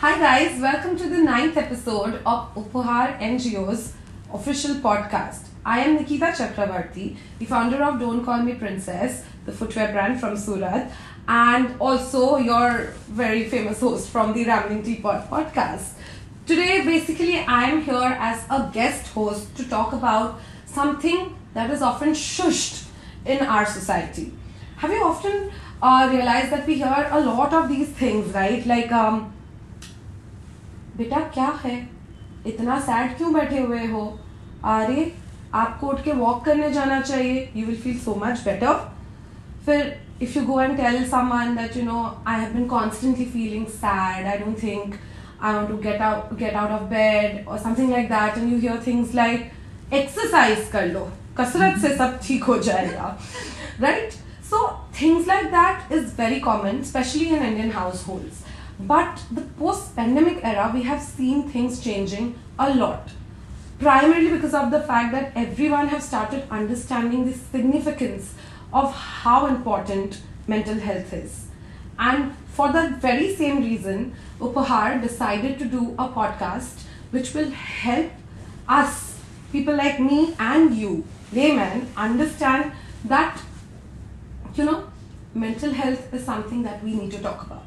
Hi guys, welcome to the 9th episode of Uphaar NGO's official podcast. I am Nikita Chakravorty, the founder of Don't Call Me Princess, the footwear brand from Surat, and also your very famous host from the Rambling Teapot podcast. Today, basically, I am here as a guest host to talk about something that is often shushed in our society. Have you often realized that we hear a lot of these things, right? Like, बेटा क्या है इतना sad क्यों बैठे हुए हो अरे आपको उठ के वॉक करने जाना चाहिए you will feel so much better फिर if you go and tell someone that I have been constantly feeling sad, I don't think I want to get out of bed or something like that, and you hear things like exercise कर लो कसरत से सब ठीक हो जाएगा right? So things like that is very common, especially in Indian households. But the post-pandemic era, we have seen things changing a lot. Primarily because of the fact that everyone has started understanding the significance of how important mental health is. And for that very same reason, Uphaar decided to do a podcast which will help us, people like me and you, laymen, understand that, mental health is something that we need to talk about.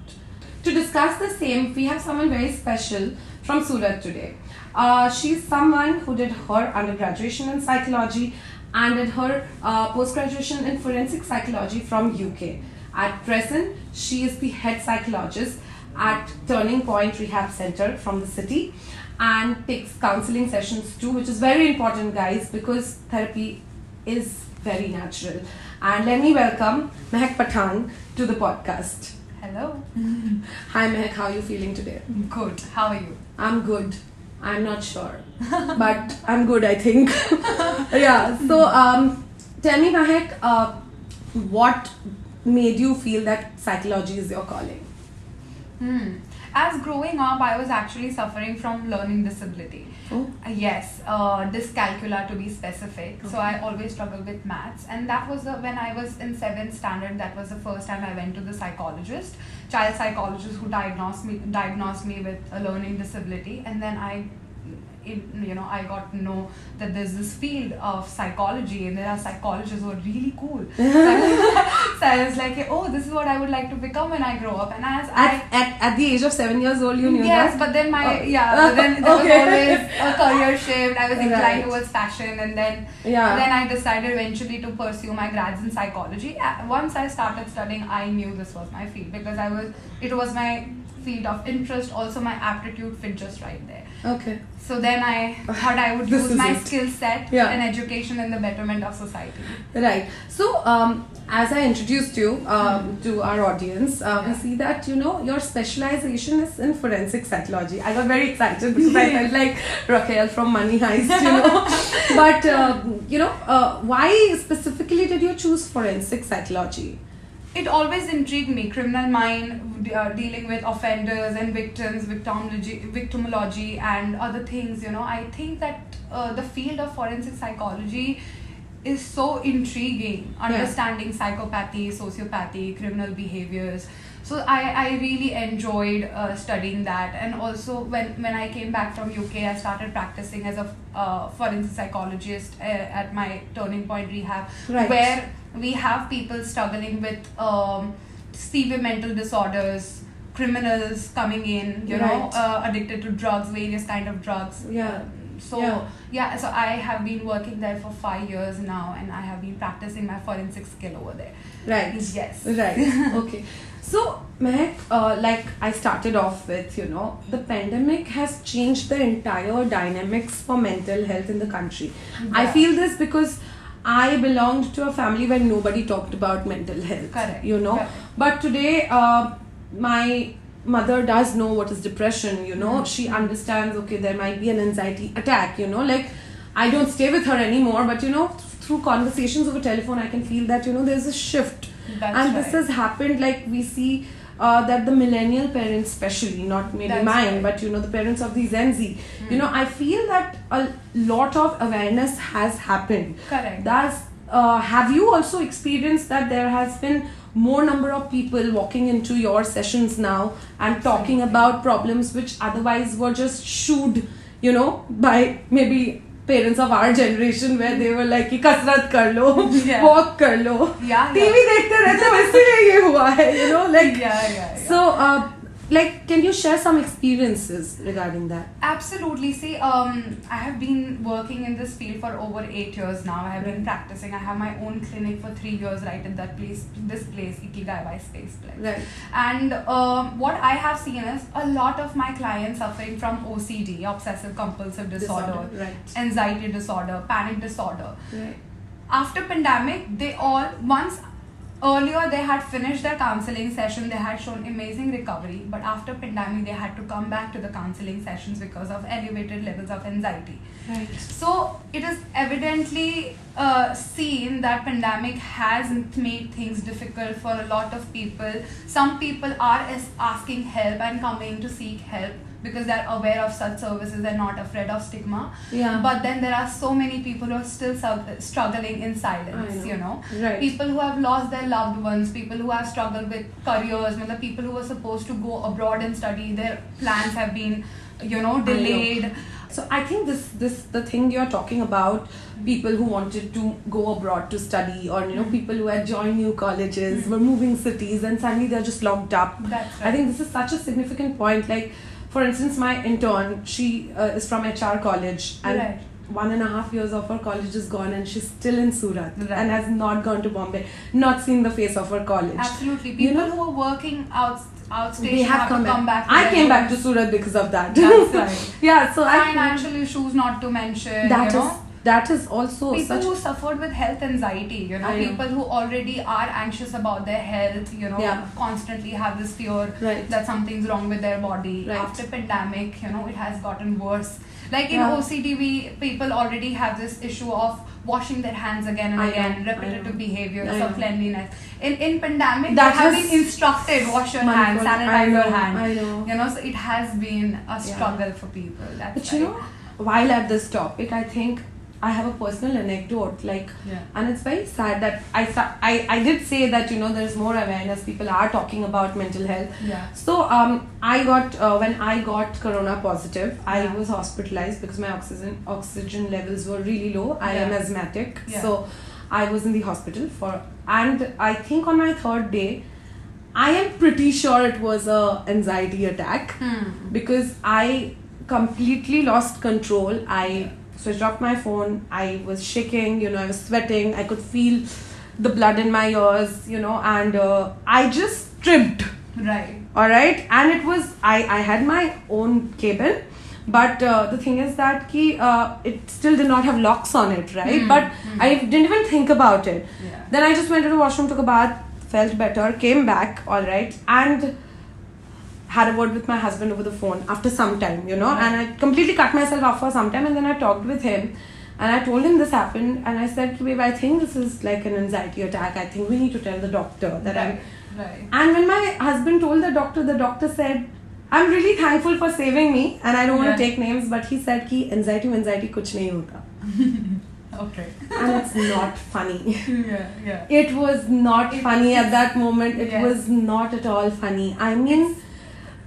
To discuss the same, we have someone very special from Surat today. She's someone who did her undergraduation in psychology and did her post-graduation in forensic psychology from UK. At present, she is the head psychologist at Turning Point Rehab Center from the city and takes counseling sessions too, which is very important, guys, because therapy is very natural. And let me welcome Mahek Pathan to the podcast. Hello. Hi Mahek, how are you feeling today? Good. How are you? I'm good. I'm not sure. But I'm good, I think. Yeah. So tell me Mahek, what made you feel that psychology is your calling? As growing up, I was actually suffering from learning disability. Oh. Yes, dyscalculia to be specific. Okay. So I always struggled with maths, and that was when I was in 7th standard. That was the first time I went to the psychologist, child psychologist, who diagnosed me with a learning disability, and then I got to know that there's this field of psychology and there are psychologists who are really cool. So I was like, oh, this is what I would like to become when I grow up. And At the age of 7 years old, you knew yes, that? but then there was always a career shift. I was inclined towards fashion, and then I decided eventually to pursue my grads in psychology. Once I started studying, I knew this was my field because it was my field of interest. Also, my aptitude fit just right there. Okay. So then I thought I would use my skill set and education in the betterment of society. Right. So as I introduced you to our audience, we see that your specialization is in forensic psychology. I got very excited because I felt like Raquel from Money Heist, But why specifically did you choose forensic psychology? It always intrigued me, criminal mind, dealing with offenders and victims, victimology and other things, I think that the field of forensic psychology is so intriguing, understanding psychopathy, sociopathy, criminal behaviors. So I really enjoyed studying that. And also when I came back from UK, I started practicing as a forensic psychologist at my Turning Point Rehab, where we have people struggling with severe mental disorders, criminals coming in, addicted to drugs, various kind of drugs. So I have been working there for 5 years now, and I have been practicing my forensic skill over there. Right. Yes. Right. Okay. So, Mahek, like I started off with, the pandemic has changed the entire dynamics for mental health in the country. Yeah. I feel this because I belonged to a family where nobody talked about mental health. Correct. Correct. But today, my mother does know what is depression, she understands, okay, there might be an anxiety attack, like I don't stay with her anymore, but through conversations over telephone, I can feel that, there's a shift. This has happened, like we see that the millennial parents especially, not maybe mine, but the parents of the Gen Z, I feel that a lot of awareness has happened. Correct. Have you also experienced that there has been more number of people walking into your sessions now and talking about problems which otherwise were just shooed, by maybe parents of our generation, where they were like कि कसरत कर लो, walk कर लो, TV देखते रहते हो इसलिए ये हुआ है, like so. Can you share some experiences regarding that? Absolutely. See, I have been working in this field for over 8 years now. I have been practicing. I have my own clinic for 3 years, right, in this place, Ikigai by Space Place. Right. And what I have seen is a lot of my clients suffering from OCD, obsessive compulsive disorder, right. anxiety disorder, panic disorder. Right. After pandemic, they all earlier they had finished their counseling session, they had shown amazing recovery, but after pandemic they had to come back to the counseling sessions because of elevated levels of anxiety. Right. So it is evidently seen that pandemic has made things difficult for a lot of people. Some people are asking help and coming to seek help because they're aware of such services and not afraid of stigma. Yeah. But then there are so many people who are still struggling in silence, Right. People who have lost their loved ones, people who have struggled with careers, people who were supposed to go abroad and study, their plans have been, delayed. So I think the thing you're talking about, people who wanted to go abroad to study, or people who had joined new colleges, were moving cities, and suddenly they're just locked up. That's right. I think this is such a significant point. Like, for instance, my intern, she is from HR college, and right. 1.5 years of her college is gone, and she's still in Surat, right. and has not gone to Bombay, not seen the face of her college. Absolutely. People who are working outstation they have to come back. I came back to Surat because of that. That's right. Yeah, so financial issues not to mention. That is also people who suffered with health anxiety, people who already are anxious about their health, constantly have this fear that something's wrong with their body. Right. After pandemic, it has gotten worse. Like in OCD, people already have this issue of washing their hands again and again, repetitive behaviors of cleanliness. In pandemic, they have been instructed, wash your hands, sanitize your hands. So it has been a struggle for people. That's but while at this topic, I think I have a personal anecdote, and it's very sad that I did say that there's more awareness, people are talking about mental health. Yeah. So I got when I got corona positive, I was hospitalized because my oxygen levels were really low. I am asthmatic, so I was in the hospital and I think on my 3rd day, I am pretty sure it was a anxiety attack because I completely lost control. I switched off my phone, I was shaking, I was sweating, I could feel the blood in my ears, and I just tripped. Right. Alright, and it was, I had my own cabin, but the thing is that it still did not have locks on it, right? But I didn't even think about it. Yeah. Then I just went to the washroom, took a bath, felt better, came back, alright, and had a word with my husband over the phone after some time, Right. and I completely cut myself off for some time, and then I talked with him and I told him this happened, and I said, babe, I think this is like an anxiety attack. I think we need to tell the doctor that Right. Right. And when my husband told the doctor said, I'm really thankful for saving me, and I don't want to take names, but he said ki anxiety kuch nahi hota. Okay. And it's not funny. Yeah. It was not funny at that moment. It was not at all funny. I mean,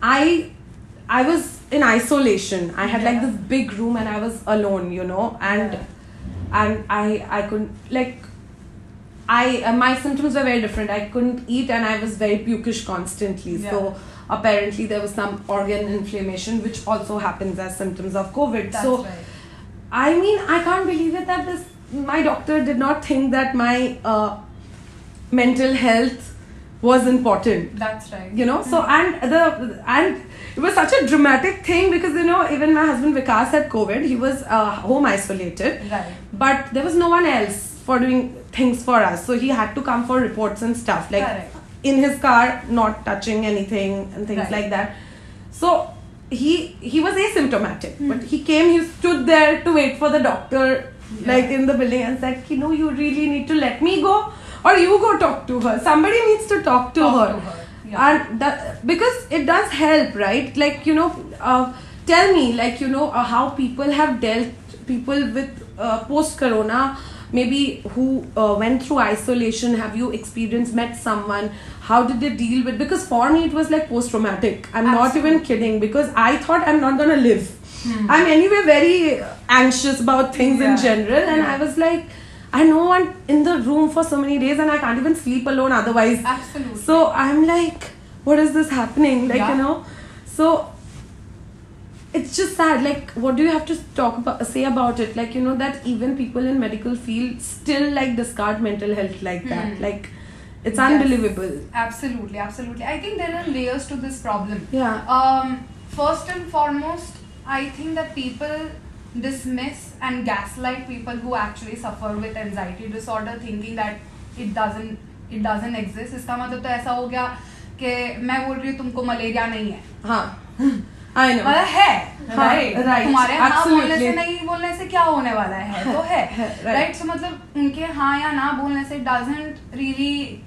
I was in isolation. I had like this big room and I was alone, and I couldn't, my symptoms were very different. I couldn't eat and I was very pukish constantly. Yeah. So apparently there was some organ inflammation, which also happens as symptoms of COVID. That's so right. I mean, I can't believe it that my doctor did not think that my mental health was important. That's right. So and it was such a dramatic thing because even my husband Vikas had COVID. He was home isolated. Right. But there was no one else for doing things for us, so he had to come for reports and stuff, Correct. in his car, not touching anything and things like that. So he was asymptomatic, but he stood there to wait for the doctor, in the building, and said, you really need to let me go, or you go talk to her. Somebody needs to talk to her. Yeah. And because it does help, right? Tell me, how people have dealt, people with post-corona, maybe who went through isolation? Have you met someone? How did they deal with? Because for me it was like post-traumatic. I'm not even kidding, because I thought I'm not gonna live. I'm anyway very anxious about things in general, and I was like, I know I'm in the room for so many days and I can't even sleep alone otherwise. Absolutely. So I'm like, what is this happening? Like, you know, so it's just sad. Like, what do you have to say about it? Like, you know, that even people in medical field still like discard mental health like that. Like, it's unbelievable. Absolutely. I think there are layers to this problem. Yeah. First and foremost, I think that people dismiss and gaslight people who actually suffer with anxiety disorder, thinking that it doesn't exist. इसका मतलब तो ऐसा हो गया कि मैं बोल रही हूँ तुमको मलेरिया नहीं है. हाँ. I know. मतलब है, right? तुम्हारे हाँ बोलने से नहीं बोलने से क्या होने वाला है? तो है, right? So मतलब उनके हाँ या ना बोलने से doesn't really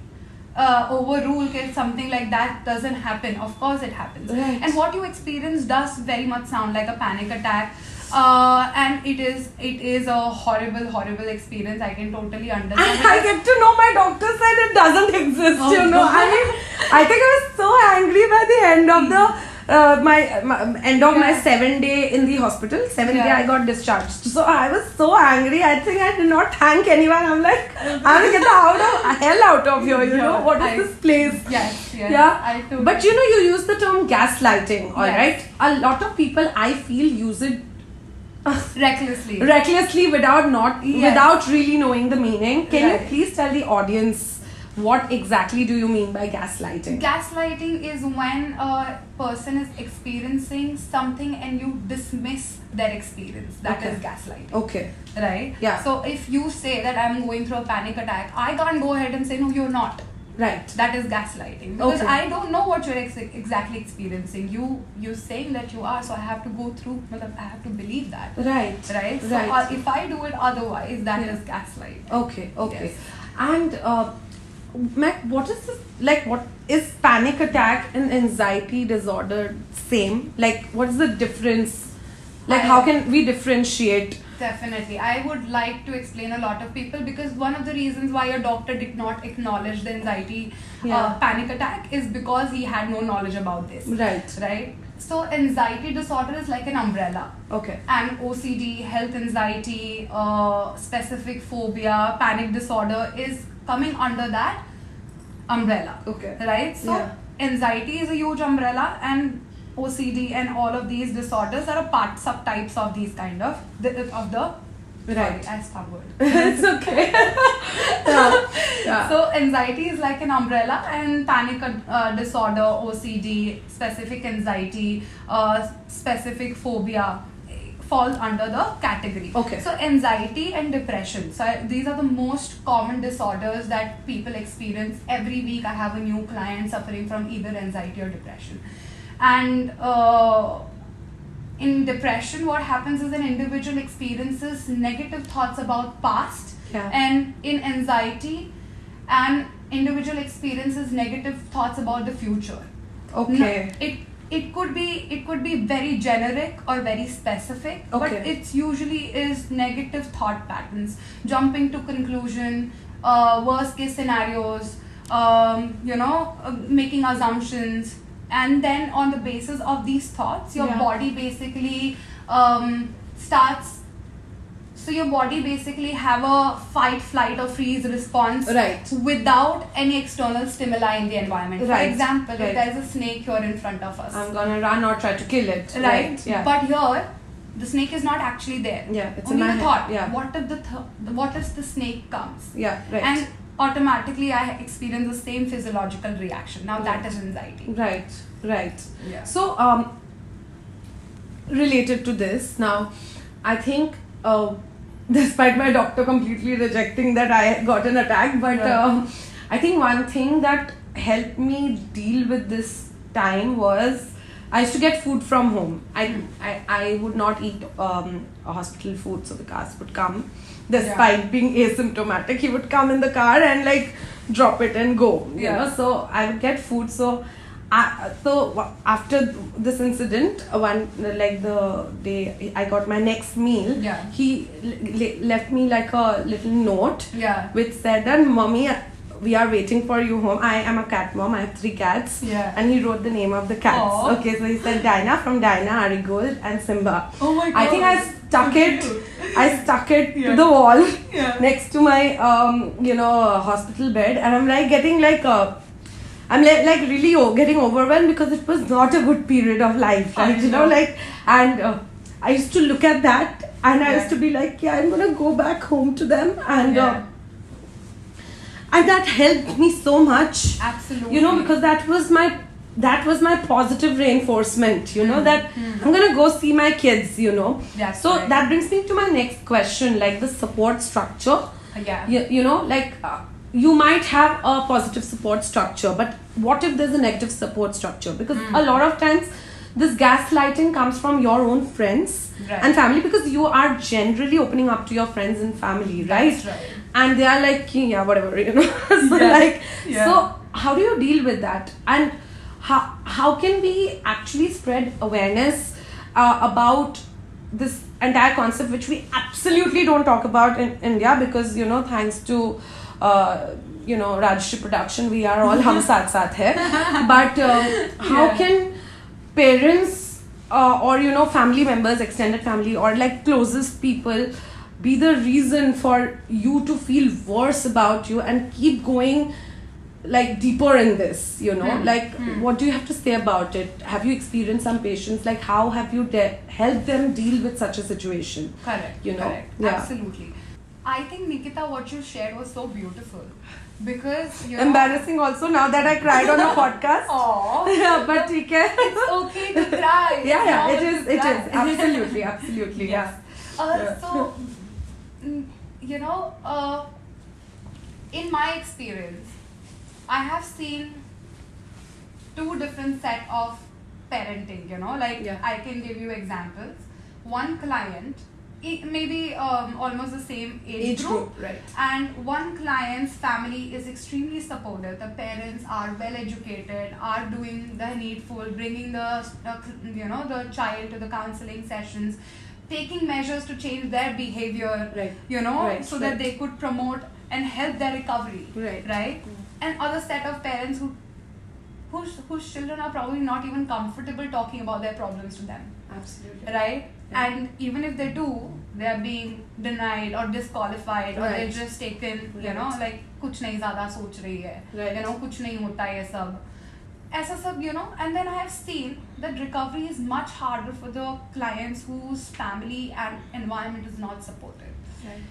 overrule if something like that doesn't happen. Of course it happens. Right. And what you experience does very much sound like a panic attack. And it is a horrible experience. I can totally understand. I get to know my doctor said it doesn't exist. You know, I mean, I think I was so angry by the end of my 7 day in the hospital. 7th day I got discharged. So I was so angry. I think I did not thank anyone. I'm like, I'm gonna get the hell out of here. You know, what is this place? Yes. Yeah. I too. But you know, you use the term gaslighting. All right. A lot of people, I feel, use it recklessly without really knowing the meaning. Can you please tell the audience what exactly do you mean by gaslighting? Gaslighting is when a person is experiencing something and you dismiss their experience. That is gaslighting. Okay. Right? Yeah. So if you say that I'm going through a panic attack, I can't go ahead and say no, you're not. Right. That is gaslighting. Because I don't know what you're exactly experiencing. You're saying that you are, so I have to go through, I have to believe that. Right. So if I do it otherwise, that is gaslighting. Okay. Yes. And Mahek, what is this, like, what is panic attack and anxiety disorder same? Like, what is the difference? Like, how can we differentiate? Definitely. I would like to explain a lot of people, because one of the reasons why a doctor did not acknowledge the anxiety panic attack is because he had no knowledge about this. Right. So anxiety disorder is like an umbrella. Okay. And OCD, health anxiety, specific phobia, panic disorder is coming under that umbrella. Okay. Right? So anxiety is a huge umbrella, and OCD and all of these disorders are subtypes of these kind of the right. Sorry, I stumbled. It's okay. So anxiety is like an umbrella, and panic disorder, OCD, specific anxiety, specific phobia falls under the category. Okay. So anxiety and depression. So these are the most common disorders that people experience. Every week I have a new client suffering from either anxiety or depression. And in depression, what happens is an individual experiences negative thoughts about past, and in anxiety, an individual experiences negative thoughts about the future. Okay. It could be very generic or very specific, but it's usually is negative thought patterns, jumping to conclusion, worst case scenarios, making assumptions. And then on the basis of these thoughts, your body basically starts. So your body basically have a fight, flight or freeze response without any external stimuli in the environment. For example, if there is a snake here in front of us, I'm gonna run or try to kill it. Right. Yeah. But here, the snake is not actually there. Yeah. It's only in my the thought. head. Yeah. What if the snake comes? Yeah. Right. And automatically I experience the same physiological reaction. Now that is anxiety. Right. Yeah. So related to this, now I think despite my doctor completely rejecting that I got an attack, but I think one thing that helped me deal with this time was I used to get food from home. I would not eat hospital food, so Vikas would come. Despite being asymptomatic, he would come in the car and like drop it and go. You know, so I would get food. So after this incident, like the day I got my next meal, he left me like a little note, which said that, "Mommy, we are waiting for you home." I am a cat mom. I have 3 cats. And he wrote the name of the cats. Aww. Okay, so he said Dinah, from Dinah, Arigold, and Simba. Oh my god. I think I stuck it to the wall next to my hospital bed, and I'm like getting like I'm like really getting overwhelmed, because it was not a good period of life, right? And I used to look at that, and I used to be like, I'm gonna go back home to them, and that helped me so much. Absolutely. Because that was my positive reinforcement, that I'm gonna go see my kids, That's so right. that brings me to my next question, like the support structure. You might have a positive support structure, but what if there's a negative support structure? Because a lot of times this gaslighting comes from your own friends and family, because you are generally opening up to your friends and family, right? That's right. And they are like, whatever, So how do you deal with that? And how can we actually spread awareness about this entire concept, which we absolutely don't talk about in India, because thanks to Rajshri production, we are all hum saath saath hai. But how can parents or family members, extended family, or like closest people be the reason for you to feel worse about you and keep going like deeper in this, what do you have to say about it? Have you experienced some patients? Like, how have you helped them deal with such a situation? Correct. Correct. Yeah. Absolutely. I think, Nikita, what you shared was so beautiful, because embarrassing also now that I cried on a podcast. Aww. But okay. It's okay to cry. It is absolutely Yes. So in my experience, I have seen 2 different set of parenting, I can give you examples. One client, it may be almost the same age group, right? And one client's family is extremely supportive. The parents are well educated, are doing the needful, bringing the child to the counseling sessions, taking measures to change their behavior, so that they could promote and help their recovery, right? And other set of parents whose children are probably not even comfortable talking about their problems to them. Absolutely. Right? Yeah. And even if they do, they are being denied or disqualified, or they're just taken, like kuch nahi zyada soch rahi hai, kuch nahi hota hai sab. Aisa sab, and then I have seen that recovery is much harder for the clients whose family and environment is not supportive. Right.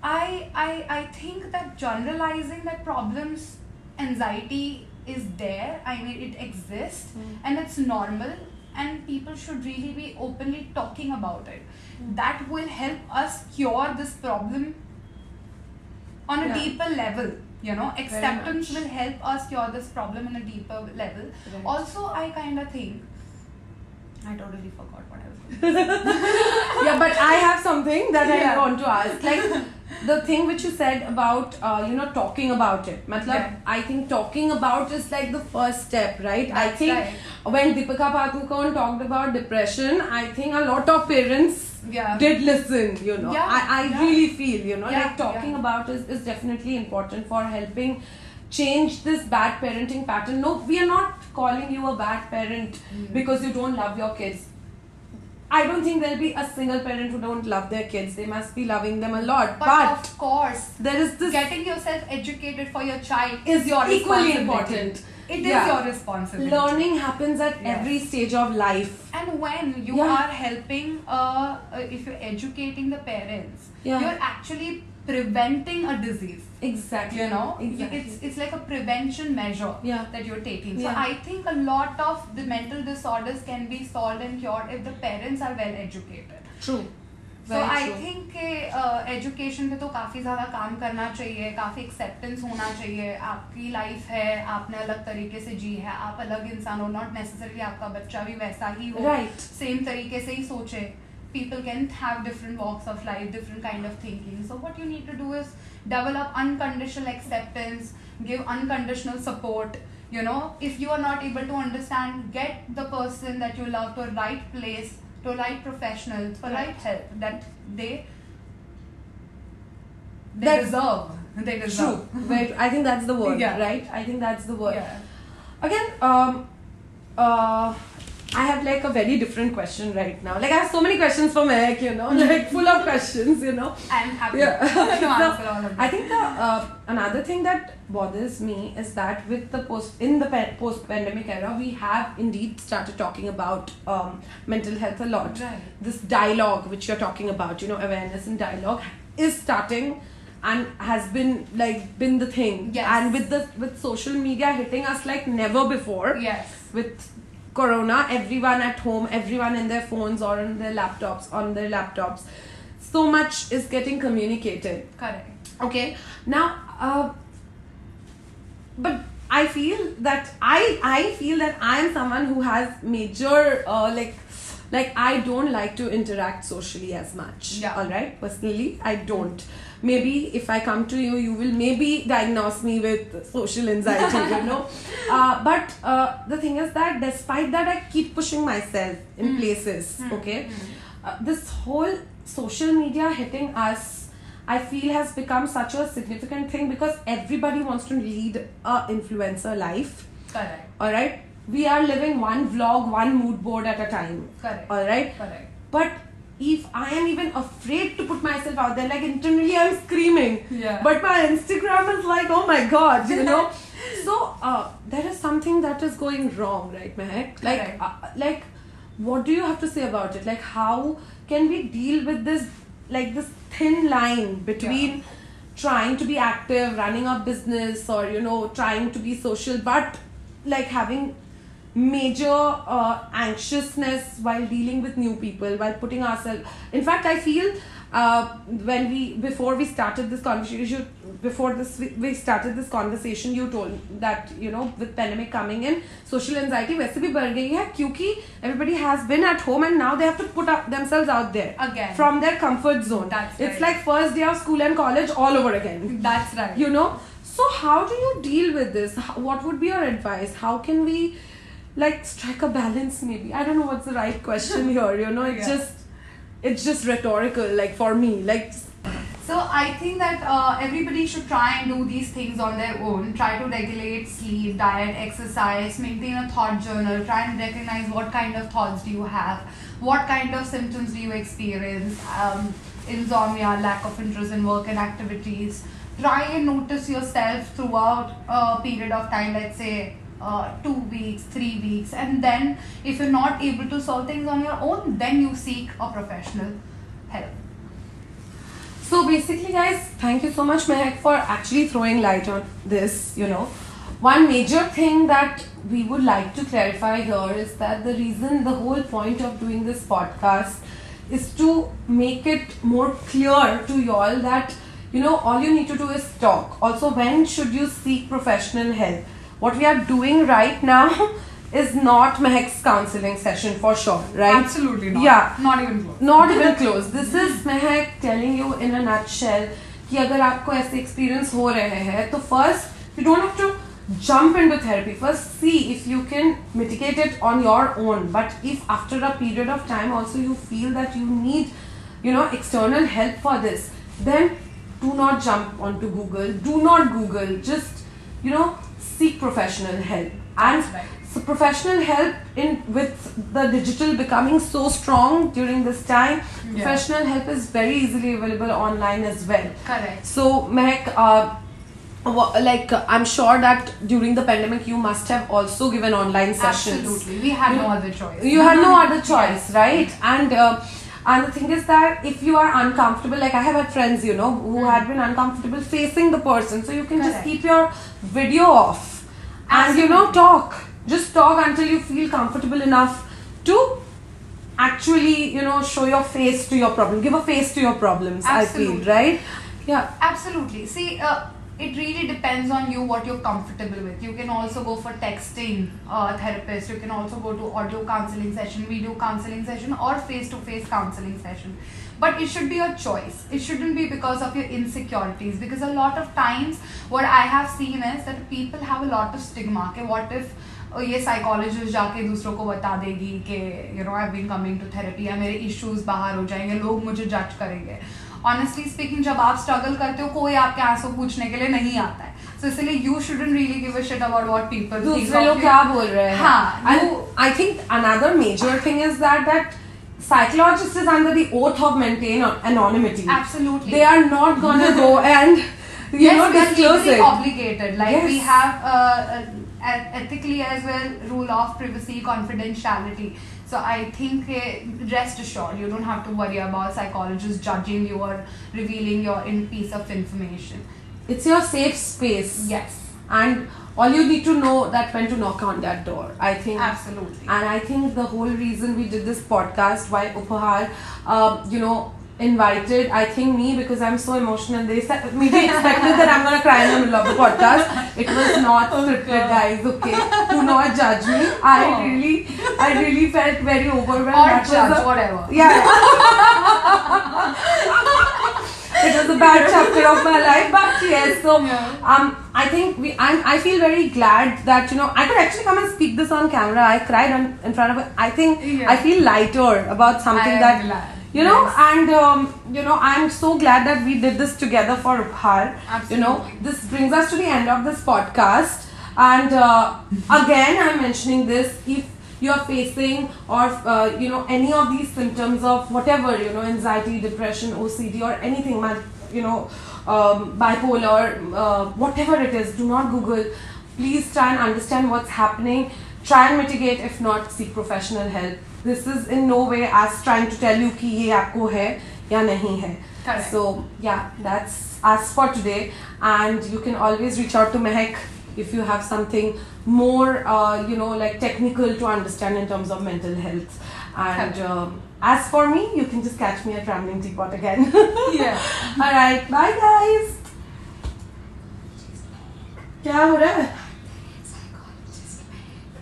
I think that generalizing that problems, anxiety is there. I mean, it exists and it's normal, and people should really be openly talking about it. That will help us cure this problem on a deeper level. Acceptance will help us cure this problem on a deeper level. Right. Also, I kind of think, I totally forgot what I was going to say. Yeah, but I have something that I want to ask. Like, the thing which you said about, talking about it. I think talking about is like the first step, right? That's I think when Deepika Padukone talked about depression, I think a lot of parents did listen, I really feel, like talking about is definitely important for helping change this bad parenting pattern. No, we are not calling you a bad parent because you don't love your kids. I don't think there'll be a single parent who don't love their kids. They must be loving them a lot. But of course, there is this getting yourself educated for your child is your equally important. It is your responsibility. Learning happens at every stage of life. And when you are helping, if you're educating the parents, you're actually preventing a disease. Exactly. It's like a prevention measure that you're taking. So I think a lot of the mental disorders can be solved and cured if the parents are well educated. True. So I think education पे तो काफ़ी ज़्यादा काम करना चाहिए, काफ़ी acceptance होना चाहिए. आपकी लाइफ है, आपने अलग तरीके से जी है, आप अलग इंसान हो, नॉट नेसेसरली आपका बच्चा भी वैसा ही हो, सेम तरीके से ही सोचे. People can have different walks of life, different kind of thinking. So what you need to do is develop unconditional acceptance, give unconditional support, You know, if you are not able to understand, get the person that you love to a right place, to a right professional, for right help that they deserve. They deserve. True. Right. I think that's the word. Yeah. Right. I think that's the word. Yeah. Again, I have like a very different question right now. Like I have so many questions for Mahek, you know, like full of questions, you know. I'm happy Yeah. to answer all of them. I think another thing that bothers me is that with the post-pandemic era, we have indeed started talking about mental health a lot. Right. This dialogue which you're talking about, you know, awareness and dialogue is starting and has been the thing. Yes. And with social media hitting us like never before. Yes. With Corona, everyone at home, everyone in their phones or on their laptops, so much is getting communicated. Correct. Okay, now but I feel that I feel that I am someone who has major like I don't like to interact socially as much. Yeah. All right, personally I don't. Maybe if I come to you, you will maybe diagnose me with social anxiety, you know. But the thing is that despite that, I keep pushing myself in places. Okay, this whole social media hitting us, I feel, has become such a significant thing because everybody wants to lead a influencer life. Correct. All right, we are living one vlog, one mood board at a time. Correct. All right. Correct. But if I am even afraid to put myself out there, like internally I'm screaming. Yeah. But my Instagram is like, oh my god, you know. So there is something that is going wrong, right, Mahek? Like, what do you have to say about it? Like, how can we deal with this, like this thin line between trying to be active, running a business, or you know, trying to be social, but like having major anxiousness while dealing with new people, while putting ourselves. In fact, I feel before we started this conversation, you told that, you know, with pandemic coming in, social anxiety वैसे भी बढ़ गई है क्योंकि everybody has been at home and now they have to put themselves out there again from their comfort zone. That's it's right. like first day of school and college all over again. That's right. You know, so how do you deal with this? What would be your advice? How can we like strike a balance? Maybe I don't know what's the right question here, you know. It's just rhetorical, like for me, like. So I think that everybody should try and do these things on their own. Try to regulate sleep, diet, exercise, maintain a thought journal, try and recognize what kind of thoughts do you have, what kind of symptoms do you experience, insomnia, lack of interest in work and activities. Try and notice yourself throughout a period of time, let's say 2 weeks, 3 weeks, and then if you're not able to solve things on your own, then you seek a professional help. So basically, guys, thank you so much, Mahek, for actually throwing light on this, you know. One major thing that we would like to clarify here is that the whole point of doing this podcast is to make it more clear to y'all that, you know, all you need to do is talk. Also, when should you seek professional help? What we are doing right now is not Mahek's counseling session for sure, right? Absolutely not. Yeah. Not even close. Not even close. This is Mahek telling you in a nutshell कि अगर आपको ऐसे experience हो रहे हैं तो first you don't have to jump into therapy. First see if you can mitigate it on your own. But if after a period of time also you feel that you need, you know, external help for this, then do not jump onto Google. Do not Google. Just, you know, seek professional help. And That's right. so professional help with the digital becoming so strong during this time, professional help is very easily available online as well. Correct. So Mahek, I'm sure that during the pandemic you must have also given online sessions. Absolutely. We had no other choice. You had no other choice, right? And the thing is that if you are uncomfortable, like I have had friends, you know, who had been uncomfortable facing the person, so you can just keep your video off and, you know, talk. Just talk until you feel comfortable enough to actually, you know, show your face to your problem. Give a face to your problems, Absolutely. I feel, right? Yeah. Absolutely. See, it really depends on you what you're comfortable with. You can also go for texting therapist. You can also go to audio counseling session, video counseling session, or face-to-face counseling session. But it should be your choice. It shouldn't be because of your insecurities. Because a lot of times, what I have seen is that people have a lot of stigma. Okay, what if ये psychologist जाके दूसरों को बता देगी कि you know I've been coming to therapy या मेरे issues बाहर हो जाएंगे, लोग मुझे judge करेंगे. Honestly speaking, जब आप struggle करते हो कोई आपके आंसू पूछने के लिए नहीं आता है. So इसलिए you shouldn't really give a shit about what people think दूसरे लोग क्या बोल रहे हैं. हाँ. And I think another major thing is that psychologist is under the oath of maintain anonymity. Absolutely. They are not gonna go and disclose it. Obligated. Like we have ethically as well rule of privacy, confidentiality. So I think rest assured, you don't have to worry about psychologists judging you or revealing your piece of information. It's your safe space. Yes. And all you need to know that when to knock on that door, I think. Absolutely. And I think the whole reason we did this podcast, why Uphaar, invited, I think me, because I'm so emotional. They maybe expected that I'm gonna cry in the middle of the podcast. It was not scripted, guys. Okay, do not judge me. I really felt very overwhelmed. Or judge, whatever. Yeah. It was a bad chapter of my life, but yes. So I think I feel very glad that I could actually come and speak this on camera. I cried in front of it. I think I feel lighter about something that. Glad. And I'm so glad that we did this together for Uphaar. Absolutely. This brings us to the end of this podcast. And again, I'm mentioning this, if you're facing or any of these symptoms of whatever, anxiety, depression, OCD, or anything, bipolar, whatever it is, do not Google. Please try and understand what's happening. Try and mitigate. If not, seek professional help. This is in no way us trying to tell you कि ये आपको है या नहीं है. Correct. So yeah, that's us for today. And you can always reach out to Mahek if you have something more, like technical to understand in terms of mental health. And as for me, you can just catch me at Rambling Teapot again. Yeah. All right. Bye, guys. क्या हो रहा है?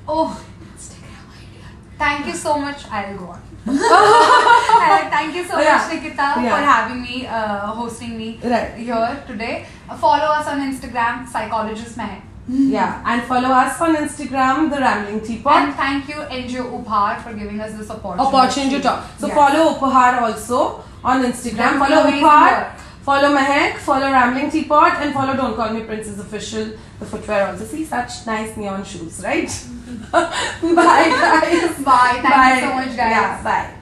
Oh. Thank you so much. I'll go on. Thank you so much, Nikita, for having me, hosting me here today. Follow us on Instagram, psychologist Mahek. Yeah, and follow us on Instagram, the Rambling Teapot. And thank you, NGO Uphaar, for giving us this opportunity to talk. So follow Uphaar also on Instagram. Follow Uphaar. Follow Mahek, follow Rambling Teapot, and follow Don't Call Me Princess Official, the footwear also. See, such nice neon shoes, right? Bye, guys. Bye. Thank you so much, guys. Yeah, bye.